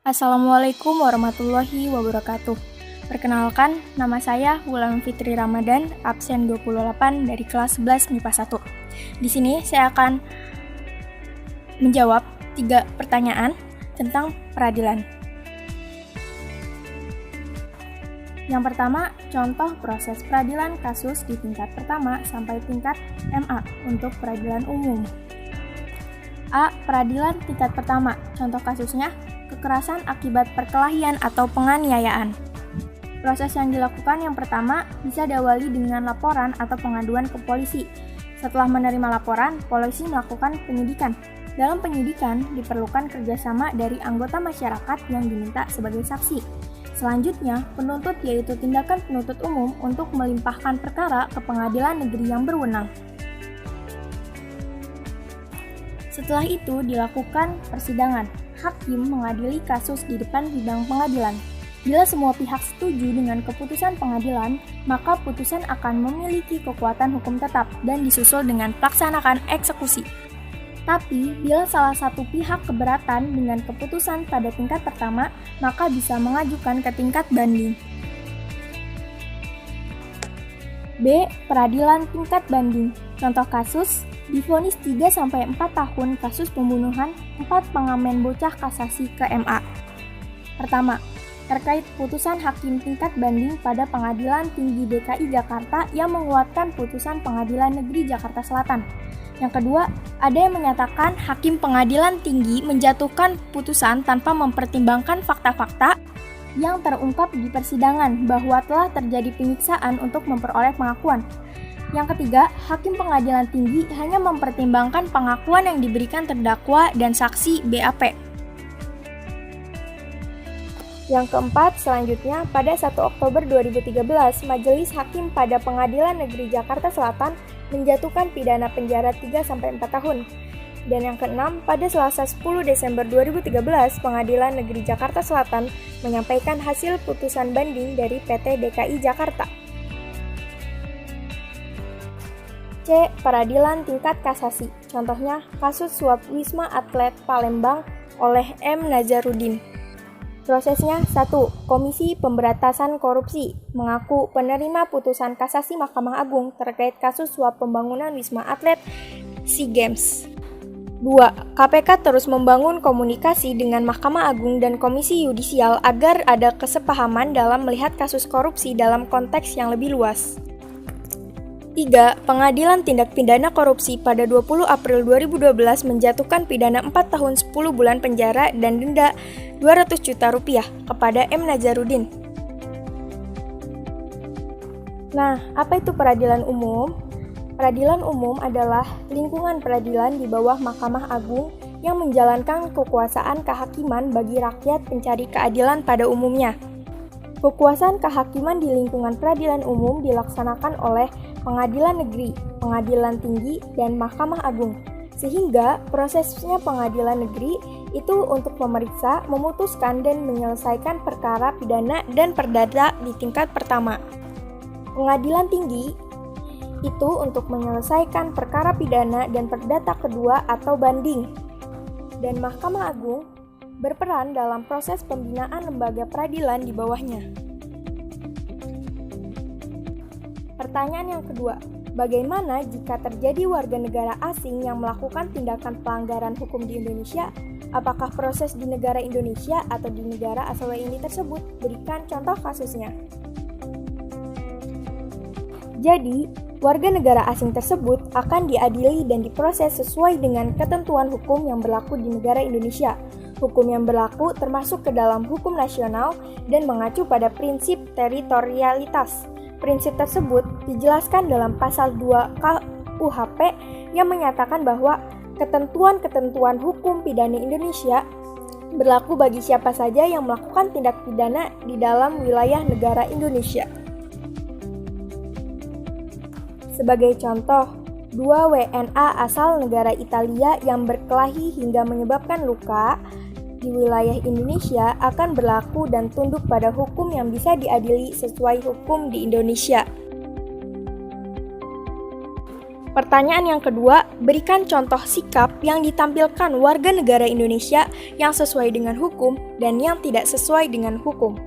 Assalamualaikum warahmatullahi wabarakatuh. Perkenalkan, nama saya Wulan Fitri Ramadan, absen 28 dari kelas 11 MIPA 1. Di sini saya akan menjawab 3 pertanyaan tentang peradilan. Yang pertama, contoh proses peradilan kasus di tingkat pertama sampai tingkat MA untuk peradilan umum. A. Peradilan tingkat pertama. Contoh kasusnya, kekerasan akibat perkelahian atau penganiayaan. Proses yang dilakukan yang pertama bisa diawali dengan laporan atau pengaduan ke polisi. Setelah menerima laporan, polisi melakukan penyidikan. Dalam penyidikan, diperlukan kerjasama dari anggota masyarakat yang diminta sebagai saksi. Selanjutnya, penuntut yaitu tindakan penuntut umum untuk melimpahkan perkara ke pengadilan negeri yang berwenang. Setelah itu dilakukan persidangan. Hakim mengadili kasus di depan sidang pengadilan. Bila semua pihak setuju dengan keputusan pengadilan, maka putusan akan memiliki kekuatan hukum tetap dan disusul dengan pelaksanakan eksekusi. Tapi, bila salah satu pihak keberatan dengan keputusan pada tingkat pertama, maka bisa mengajukan ke tingkat banding. B. Peradilan tingkat banding. Contoh kasus, divonis 3-4 tahun kasus pembunuhan 4 pengamen bocah kasasi ke MA. Pertama, terkait putusan hakim tingkat banding pada Pengadilan Tinggi DKI Jakarta yang menguatkan putusan Pengadilan Negeri Jakarta Selatan. Yang kedua, ada yang menyatakan hakim pengadilan tinggi menjatuhkan putusan tanpa mempertimbangkan fakta-fakta yang terungkap di persidangan bahwa telah terjadi penyiksaan untuk memperoleh pengakuan. Yang ketiga, hakim pengadilan tinggi hanya mempertimbangkan pengakuan yang diberikan terdakwa dan saksi BAP. Yang keempat, selanjutnya, pada 1 Oktober 2013, Majelis Hakim pada Pengadilan Negeri Jakarta Selatan menjatuhkan pidana penjara 3-4 tahun. Dan yang keenam, pada Selasa 10 Desember 2013, Pengadilan Negeri Jakarta Selatan menyampaikan hasil putusan banding dari PT DKI Jakarta. C. Peradilan tingkat kasasi. Contohnya, kasus suap Wisma Atlet Palembang oleh M. Nazarudin. Prosesnya 1. Komisi Pemberantasan Korupsi mengaku penerima putusan kasasi Mahkamah Agung terkait kasus suap pembangunan Wisma Atlet SEA Games. 2. KPK terus membangun komunikasi dengan Mahkamah Agung dan Komisi Yudisial agar ada kesepahaman dalam melihat kasus korupsi dalam konteks yang lebih luas. 3. Pengadilan Tindak Pidana Korupsi pada 20 April 2012 menjatuhkan pidana 4 tahun 10 bulan penjara dan denda 200 juta rupiah kepada M. Nazarudin. Nah, apa itu peradilan umum? Peradilan umum adalah lingkungan peradilan di bawah Mahkamah Agung yang menjalankan kekuasaan kehakiman bagi rakyat pencari keadilan pada umumnya. Kekuasaan kehakiman di lingkungan peradilan umum dilaksanakan oleh pengadilan negeri, pengadilan tinggi, dan Mahkamah Agung. Sehingga prosesnya pengadilan negeri itu untuk memeriksa, memutuskan, dan menyelesaikan perkara pidana dan perdata di tingkat pertama. Pengadilan tinggi itu untuk menyelesaikan perkara pidana dan perdata kedua atau banding. Dan Mahkamah Agung berperan dalam proses pembinaan lembaga peradilan di bawahnya. Pertanyaan yang kedua, bagaimana jika terjadi warga negara asing yang melakukan tindakan pelanggaran hukum di Indonesia? Apakah proses di negara Indonesia atau di negara asal WNI tersebut? Berikan contoh kasusnya. Jadi, warga negara asing tersebut akan diadili dan diproses sesuai dengan ketentuan hukum yang berlaku di negara Indonesia. Hukum yang berlaku termasuk ke dalam hukum nasional dan mengacu pada prinsip teritorialitas. Prinsip tersebut dijelaskan dalam pasal 2 KUHP yang menyatakan bahwa ketentuan-ketentuan hukum pidana Indonesia berlaku bagi siapa saja yang melakukan tindak pidana di dalam wilayah negara Indonesia. Sebagai contoh, 2 WNA asal negara Italia yang berkelahi hingga menyebabkan luka di wilayah Indonesia akan berlaku dan tunduk pada hukum yang bisa diadili sesuai hukum di Indonesia. Pertanyaan yang kedua, berikan contoh sikap yang ditampilkan warga negara Indonesia yang sesuai dengan hukum dan yang tidak sesuai dengan hukum.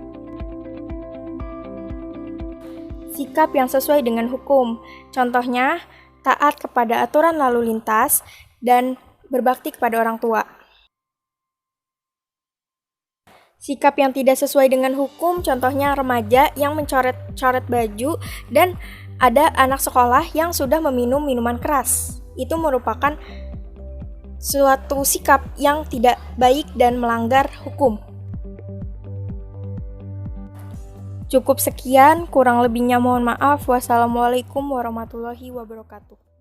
Sikap yang sesuai dengan hukum, contohnya taat kepada aturan lalu lintas dan berbakti kepada orang tua. Sikap yang tidak sesuai dengan hukum, contohnya remaja yang mencoret-coret baju dan ada anak sekolah yang sudah meminum minuman keras. Itu merupakan suatu sikap yang tidak baik dan melanggar hukum. Cukup sekian, kurang lebihnya mohon maaf. Wassalamualaikum warahmatullahi wabarakatuh.